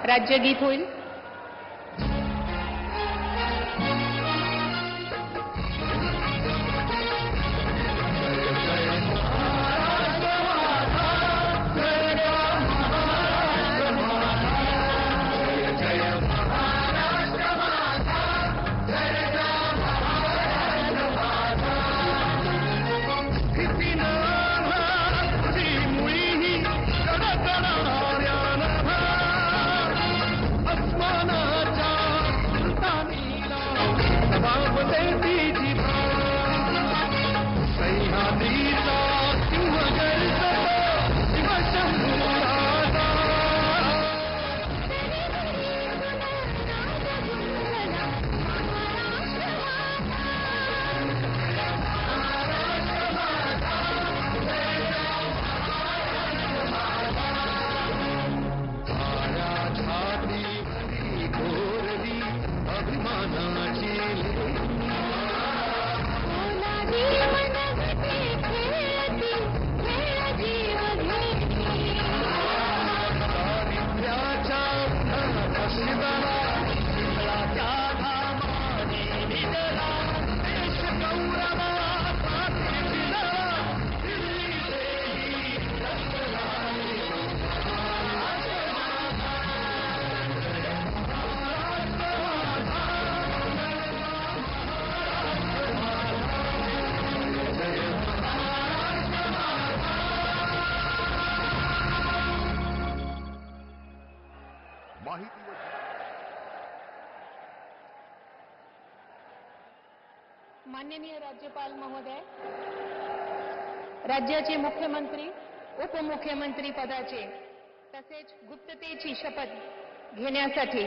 राज्यगीत होईल. माननीय राज्यपाल महोदय, राज्याचे मुख्यमंत्री उपमुख्यमंत्री पदाचे तसेच गुप्ततेची शपथ घेण्यासाठी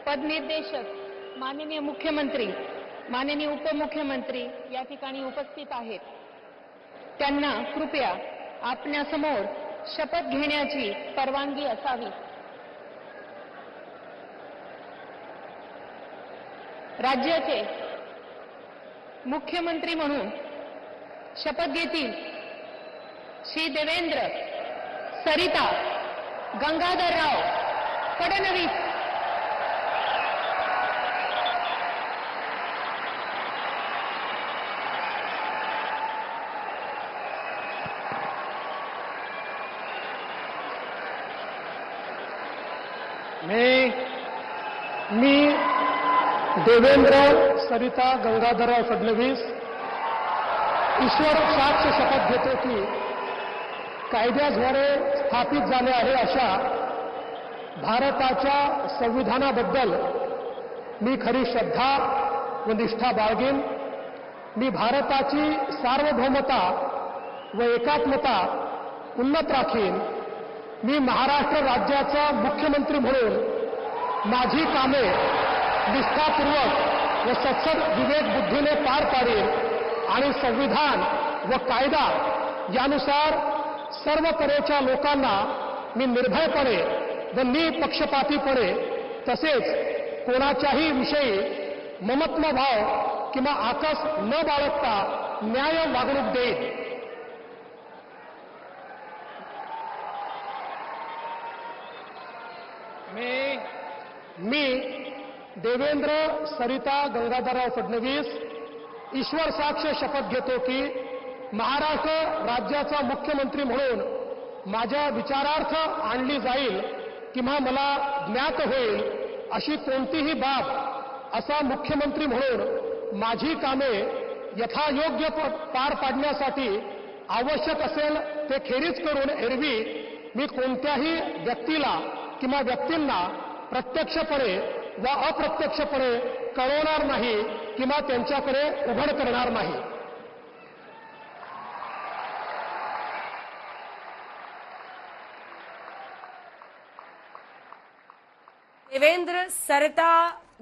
पदनिर्देशक माननीय मुख्यमंत्री माननीय उपमुख्यमंत्री या ठिकाणी उपस्थित आहेत. त्यांना कृपया आपल्यासमोर शपथ घेण्याची परवानगी असावी. राज्याचे मुख्यमंत्री म्हणून शपथ घेतील श्री देवेंद्र सरिता गंगाधरराव फडणवीस. मी देवेंद्र सरिता गंगाधरराव फडणवीस ईश्वर साक्ष शपथ घेतो की कायद्याद्वारे स्थापित झाले आहे अशा भारताच्या संविधानाबद्दल मी खरी श्रद्धा व निष्ठा बाळगेन. मी भारताची सार्वभौमता व एकात्मता उन्नत राखीन. मी महाराष्ट्र राज्याचा मुख्यमंत्री म्हणून माझी कामे निष्ठापूर्वक व सत्सद विवेक बुद्धीने पार पाडेल आणि संविधान व कायदा यानुसार सर्व तऱ्हेच्या लोकांना मी निर्भयपणे व निपक्षपातीपणे तसेच कोणाच्याही विषयी ममत्वभाव किंवा आकस न बाळगता न्याय वागणूक देईन. मी देवेंद्र सरिता गंगाधरराव फडणवीस ईश्वर साक्ष शपथ घेतो की महाराष्ट्र राज्याचा मुख्यमंत्री म्हणून माझ्या विचारार्थ आणली जाईल किंवा मला ज्ञात होईल अशी कोणतीही बाब असा मुख्यमंत्री म्हणून माझी कामे यथायोग्य पार पाडण्यासाठी आवश्यक असेल ते खेरीज करून एरवी मी कोणत्याही व्यक्तीला किंवा व्यक्तींना प्रत्यक्षपणे व अप्रत्यक्षपणे कळवणार नाही किंवा त्यांच्याकडे उघड करणार नाही. देवेंद्र, सरिता,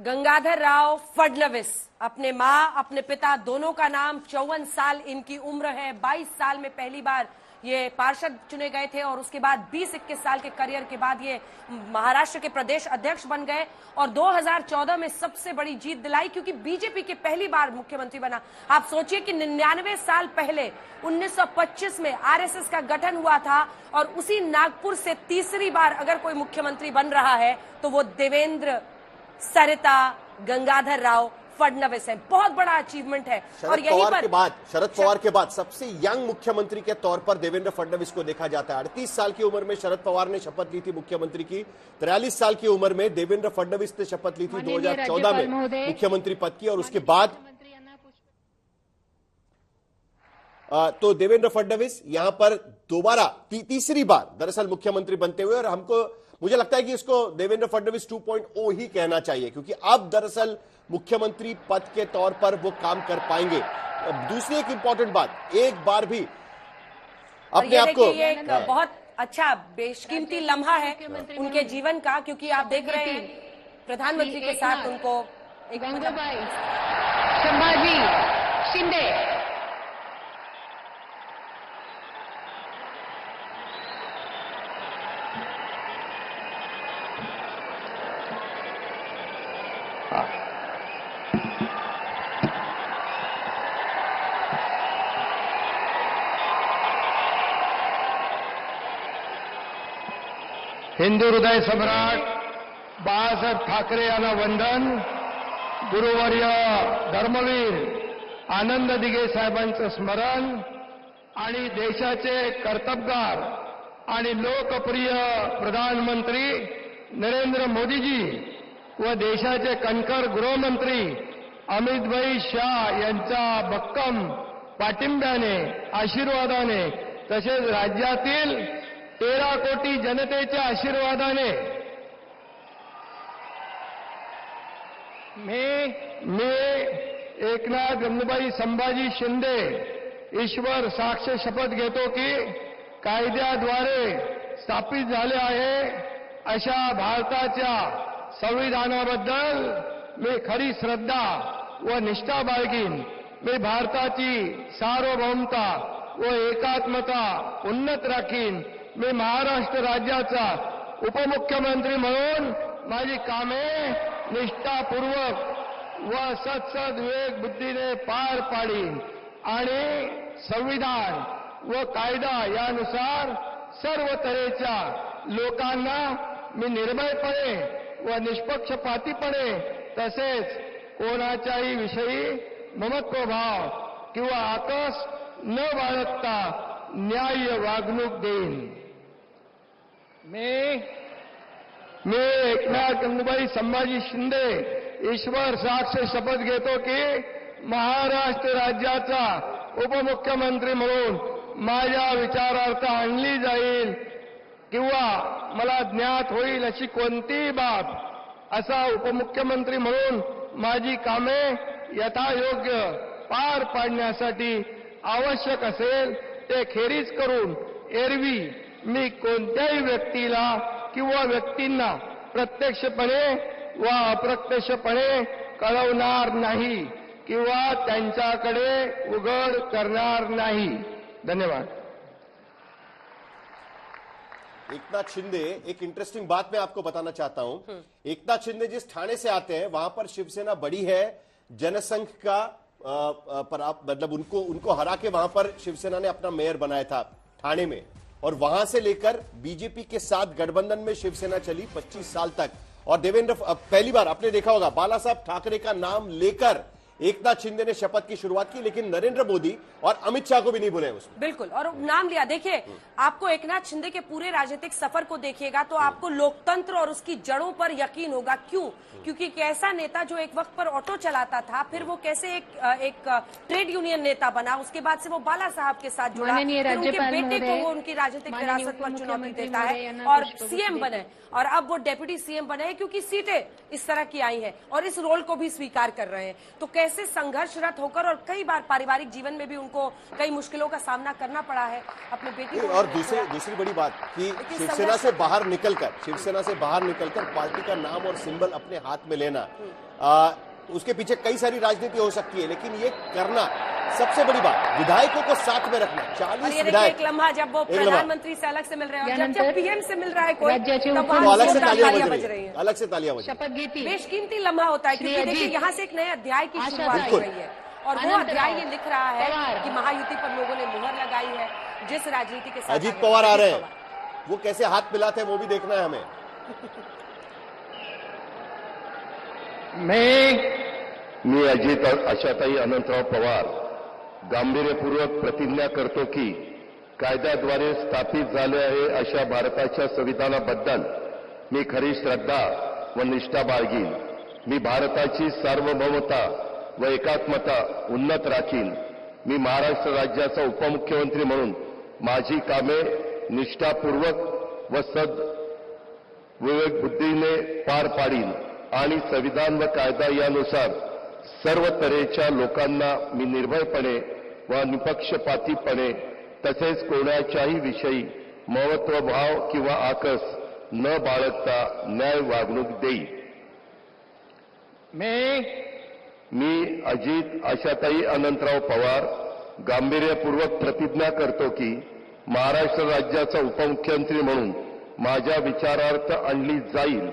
गंगाधर राव फडणवीस, अपने माँ अपने पिता दोनों का नाम, 54 साल इनकी उम्र है। 22 साल में पहली बार ये पार्षद चुने गए थे और उसके बाद 20-21 साल के करियर के बाद ये महाराष्ट्र के प्रदेश अध्यक्ष बन गए और 2014 में सबसे बड़ी जीत दिलाई क्योंकि बीजेपी के पहली बार मुख्यमंत्री बना। आप सोचिए कि 99 साल पहले 1925 में आरएसएस का गठन हुआ था और उसी नागपुर से तीसरी बार अगर कोई मुख्यमंत्री बन रहा है तो वो देवेंद्र, सरिता, गंगाधर राव फडणवीस है। बहुत बड़ा अचीवमेंट है। और यहीं पर शरद पवार के बाद सबसे यंग मुख्यमंत्री के तौर पर देवेंद्र फडणवीस को देखा जाता है। 38 साल की उम्र में शरद पवार ने शपथ ली थी मुख्यमंत्री की। 43 साल की उम्र में देवेंद्र फडणवीस ने शपथ ली थी 2014 में मुख्यमंत्री पद की और उसके बाद तो देवेंद्र फडणवीस यहां पर दोबारा तीसरी बार दरअसल मुख्यमंत्री बनते हुए, और मुझे लगता है कि इसको देवेंद्र फडणवीस 2.0 ही कहना चाहिए क्योंकि अब दरअसल मुख्यमंत्री पद के तौर पर वो काम कर पाएंगे। दूसरी एक इंपॉर्टेंट बात, एक बार भी अपने आप को, ये एक बहुत अच्छा बेशकीमती लम्हा है उनके जीवन का क्योंकि आप देख रहे हैं प्रधानमंत्री के साथ उनको एक संभाजी शिंदे, हिंदू हृदय सम्राट बाळासाहेब ठाकरे यांना वंदन. गुरुवर्य धर्मवीर आनंद दिघे साहेबांचं स्मरण आणि देशाचे कर्तबगार आणि लोकप्रिय प्रधानमंत्री नरेंद्र मोदीजी व देशाचे कणखर गृहमंत्री अमितभाई शाह यांच्या भक्कम पाठिंब्याने, आशीर्वादाने तसेच राज्यातील 13 कोटी जनतेच्या आशीर्वादाने मी एकनाथ गंगूबाई संभाजी शिंदे ईश्वर साक्ष शपथ घेतो की कायद्याद्वारे स्थापित झाले आहे अशा भारताच्या संविधानाबद्दल मी खरी श्रद्धा व निष्ठा बाळगीन. मी भारताची सार्वभौमता व एकात्मता उन्नत राखीन. मी महाराष्ट्र राज्याचा उपमुख्यमंत्री म्हणून माझी कामे निष्ठापूर्वक व सत्सद विवेक बुद्धीने पार पाडीन आणि संविधान व कायदा यानुसार सर्व तऱ्हेच्या लोकांना मी निर्भयपणे व निष्पक्षपातीपणे तसेच कोणाच्याही विषयी ममत्वभाव किंवा आकस न बाळगता न्याय्य वागणूक देईन. मी एकनाथ गंगूबाई संभाजी शिंदे ईश्वर साक्ष शपथ घेतो की महाराष्ट्र राज्याचा उपमुख्यमंत्री म्हणून माझ्या विचारार्थ आणली जाईल किंवा मला ज्ञात होईल अशी कोणतीही बाब असा उपमुख्यमंत्री म्हणून माझी कामे यथायोग्य पार पाडण्यासाठी आवश्यक असेल ते खेरीज करून एरवी मी कोणत्याही व्यक्तीला किंवा व्यक्तींना प्रत्यक्षपणे व अप्रत्यक्षपणे कळवणार नाही किंवा त्यांच्याकडे उघड करणार नाही. धन्यवाद. एकनाथ शिंदे, एक इंटरेस्टिंग बात मैं आपको बताना चाहता हूं. एकनाथ शिंदे जिस ठाणे से आते हैं वहां पर शिवसेना बड़ी है. जनसंघ का पर आप मतलब उनको हरा के वहां पर शिवसेना ने अपना मेयर बनाया था ठाणे में, और वहां से लेकर बीजेपी के साथ गठबंधन में शिवसेना चली 25 साल तक. और देवेंद्र पहली बार आपने देखा होगा बाला साहब ठाकरे का नाम लेकर एकनाथ शिंदे ने शपथ की शुरुआत की, लेकिन नरेंद्र मोदी और अमित शाह को भी नहीं बुलाए उसमें. बिल्कुल, और नाम लिया. देखिए, आपको एकनाथ शिंदे के पूरे राजनीतिक सफर को देखिएगा तो आपको लोकतंत्र और उसकी जड़ों पर यकीन होगा. क्यों? क्योंकि एक ऐसा नेता जो एक वक्त पर ऑटो चलाता था, फिर वो कैसे एक ट्रेड यूनियन नेता बना, उसके बाद से वो बाला साहब के साथ जुड़ा, फिर उनके बेटे को वो उनकी राजनीतिक विरासत पर चुनौती देता है और सीएम बने, और अब वो डेप्यूटी सीएम बने हैं क्योंकि सीटें इस तरह की आई हैं और इस रोल को भी स्वीकार कर रहे हैं. तो कैसे संघर्षरत होकर और कई बार पारिवारिक जीवन में भी उनको कई मुश्किलों का सामना करना पड़ा है अपने बेटी को। और दूसरी बड़ी बात कि शिवसेना से बाहर निकलकर पार्टी का नाम और सिंबल अपने हाथ में लेना, उसके पीछे कई सारी राजनीति हो सकती है, लेकिन ये करना सबसे बड़ी बात, विधायकों को साथ में रखना। 40 विधायक, एक लम्हा जब वो प्रधानमंत्री से अलग से मिल रहे हैं और जब पीएम से मिल रहा है कोई, तब तो अलग से तालियां बज रही है, अलग से तालियां बज रही शपथ घेतील बेशकीमती लम्हा होता है, क्योंकि देखिए यहाँ से एक नए अध्याय की शुरुआत हो रही है और वो अध्याय ये लिख रहा है कि महायुति पर लोगों ने मुहर लगाई है। जिस राजनीति के साथ अजीत पवार आ रहे हैं, वो कैसे हाथ मिलाते हैं वो भी देखना है हमें। मी अजित आशाताई अनंतराव पवार गांभीर्यपूर्वक प्रतिज्ञा करतो की कायद्याद्वारे स्थापित झाले आहे अशा भारताच्या संविधानाबद्दल मी खरी श्रद्धा व निष्ठा बाळगीन। मी भारताची सार्वभौमता व एकात्मता उन्नत राखीन। मी महाराष्ट्र राज्याचा उपमुख्यमंत्री म्हणून माझी कामे निष्ठापूर्वक व विवेक बुद्धीने पार पाडीन आणि संविधान व कायदा यानुसार सर्व तऱ्हेच्या लोकांना मी निर्भयपणे व निपक्षपातीपणे तसेच कोणाच्याही विषयी महत्वभाव किंवा आकस न बाळगता न्याय वागणूक देईन। मी अजित आशाताई अनंतराव पवार गांभीर्यपूर्वक प्रतिज्ञा करतो की महाराष्ट्र राज्याचा उपमुख्यमंत्री म्हणून माझ्या विचारार्थ आणली जाईल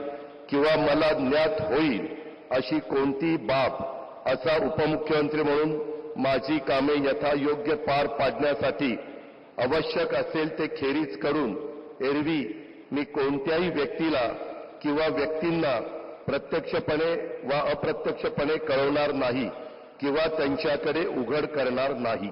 किंवा मला ज्ञात होईल अशी कोणती बाब असा उपमुख्यमंत्री म्हणून माझी कामे यथायोग्य पार पाडण्यासाठी आवश्यक असेल ते खेरीज करून एरवी मी कोणत्याही व्यक्तीला किंवा व्यक्तींना प्रत्यक्षपणे व अप्रत्यक्षपणे कळवणार नाही किंवा त्यांच्याकडे उघड करणार नाही।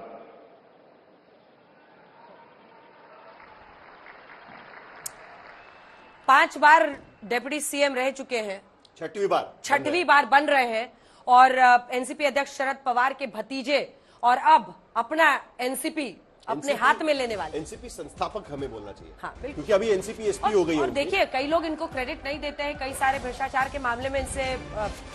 5 बार डिप्टी सीएम रह चुके हैं, छठवीं बार बन रहे हैं और एनसीपी अध्यक्ष शरद पवार के भतीजे और अब अपना एनसीपी अपने हाथ में लेने वाले एनसीपी संस्थापक हमें बोलना चाहिए। हाँ, बिल्कुल। क्योंकि अभी एनसीपी एसपी हो गई है। और देखिए कई लोग इनको क्रेडिट नहीं देते हैं, कई सारे भ्रष्टाचार के मामले में इनसे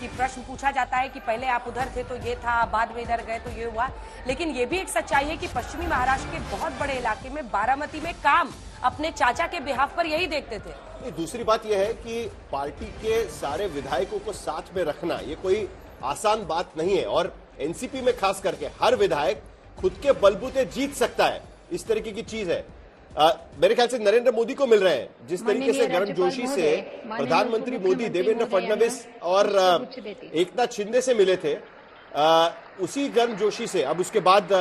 की प्रश्न पूछा जाता है कि पहले आप उधर थे तो ये था, बाद में इधर गए तो ये हुआ, लेकिन ये भी एक सच्चाई है कि पश्चिमी महाराष्ट्र के बहुत बड़े इलाके में बारामती में काम अपने चाचा के बिहाफ पर यही देखते थे। दूसरी बात यह है कि पार्टी के सारे विधायकों को साथ में रखना ये कोई आसान बात नहीं है और एनसीपी में खास करके हर विधायक खुद के बलबूते जीत सकता है, इस तरीके की चीज है। मेरे ख्याल से नरेंद्र मोदी को मिल रहे हैं जिस तरीके से गर्मजोशी से प्रधानमंत्री मोदी देवेंद्र फडणवीस और एकनाथ शिंदे से मिले थे, उसी गर्मजोशी से अब उसके बाद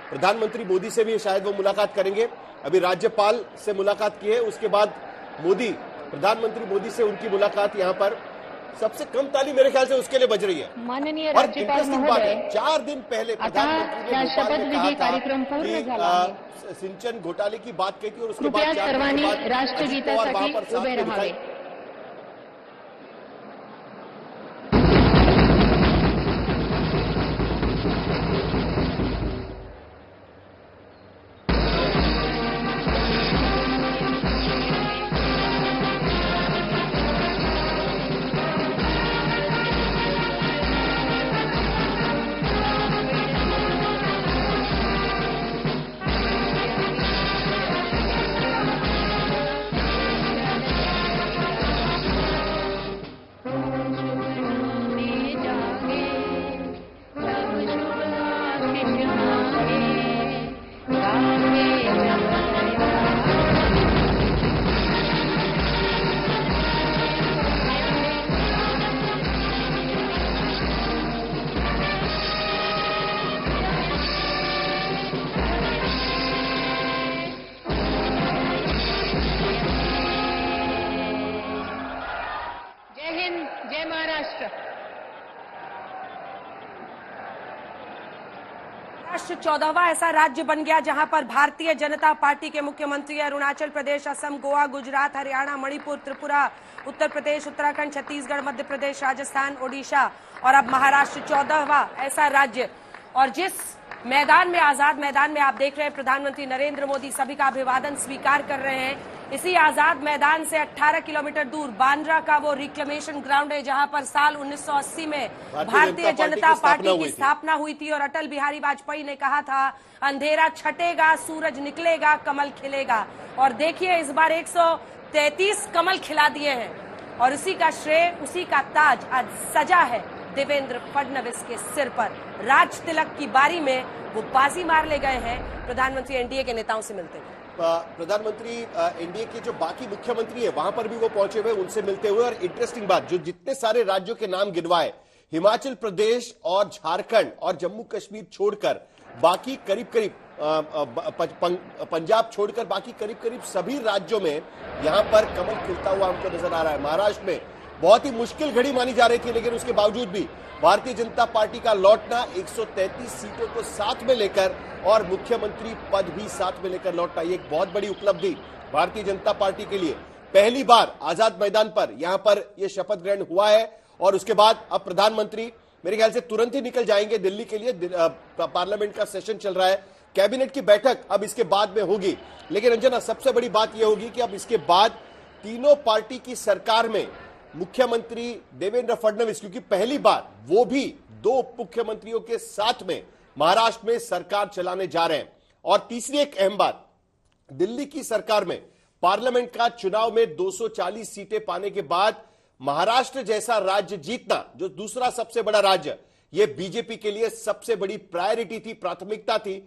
प्रधानमंत्री मोदी से भी शायद वो मुलाकात करेंगे। अभी राज्यपाल से मुलाकात की है, उसके बाद मोदी प्रधानमंत्री मोदी से उनकी मुलाकात यहां पर सबसे कम ताली मेरे ख्याल से उसके लिए बज रही है। माननीय राज्यपाल महोदय, 4 दिन पहले प्रधानमंत्री ने शपथविधी कार्यक्रम पूर्ण झाला आहे। सिंचन घोटाले की बात कही थी और उसके कृपया बाद सर्वांनी राष्ट्रगीतासाठी उभे राहावे। जय महाराष्ट्र। महाराष्ट्र 14वां ऐसा राज्य बन गया जहां पर भारतीय जनता पार्टी के मुख्यमंत्री अरुणाचल प्रदेश, असम, गोवा, गुजरात, हरियाणा, मणिपुर, त्रिपुरा, उत्तर प्रदेश, उत्तराखंड, छत्तीसगढ़, मध्य प्रदेश, राजस्थान, ओडिशा और अब महाराष्ट्र 14वां ऐसा राज्य। और जिस मैदान में, आजाद मैदान में आप देख रहे हैं प्रधानमंत्री नरेंद्र मोदी सभी का अभिवादन स्वीकार कर रहे हैं। इसी आजाद मैदान से 18 किलोमीटर दूर बांद्रा का वो रिक्लेमेशन ग्राउंड है जहां पर साल 1980 में भारतीय जनता पार्टी की स्थापना हुई थी और अटल बिहारी वाजपेयी ने कहा था अंधेरा छटेगा, सूरज निकलेगा, कमल खिलेगा। और देखिए इस बार 133 कमल खिला दिए हैं और उसी का श्रेय, उसी का ताज आज सजा है देवेंद्र फडणवीस के सिर पर। राज तिलक की बारी में वो बाजी मार ले गए हैं प्रधानमंत्री एनडीए के नेताओं से मिलते हुए। प्रधानमंत्री एनडीए के जो बाकी मुख्यमंत्री है वहां पर भी वो पहुंचे हुए, उनसे मिलते हुए। और इंटरेस्टिंग बात, जो जितने सारे राज्यों के नाम गिनवाए, हिमाचल प्रदेश और झारखंड और जम्मू कश्मीर छोड़कर बाकी करीब करीब पंजाब छोड़कर बाकी करीब करीब सभी राज्यों में यहां पर कमल खिलता हुआ हमको नजर आ रहा है। महाराष्ट्र में बहुत ही मुश्किल घड़ी मानी जा रही थी, लेकिन उसके बावजूद भी भारतीय जनता पार्टी का लौटना 133 सीटों को साथ में लेकर और मुख्यमंत्री पद भी साथ में लेकर लौटना, ये एक बहुत बड़ी उपलब्धि भारतीय जनता पार्टी के लिए। पहली बार आजाद मैदान पर यहां पर यह शपथ ग्रहण हुआ है और उसके बाद अब प्रधानमंत्री मेरे ख्याल से तुरंत ही निकल जाएंगे दिल्ली के लिए। पार्लियामेंट का सेशन चल रहा है, कैबिनेट की बैठक अब इसके बाद में होगी। लेकिन अंजना, सबसे बड़ी बात यह होगी कि अब इसके बाद तीनों पार्टी की सरकार में मुख्यमंत्री देवेंद्र फडणवीस, क्योंकि पहली बार वो भी 2 उप मुख्यमंत्रियों के साथ में महाराष्ट्र में सरकार चलाने जा रहे हैं। और तीसरी एक अहम बात, दिल्ली की सरकार में पार्लियामेंट का चुनाव में 240 सीटें पाने के बाद महाराष्ट्र जैसा राज्य जीतना, जो दूसरा सबसे बड़ा राज्य, यह बीजेपी के लिए सबसे बड़ी प्रायोरिटी थी, प्राथमिकता थी।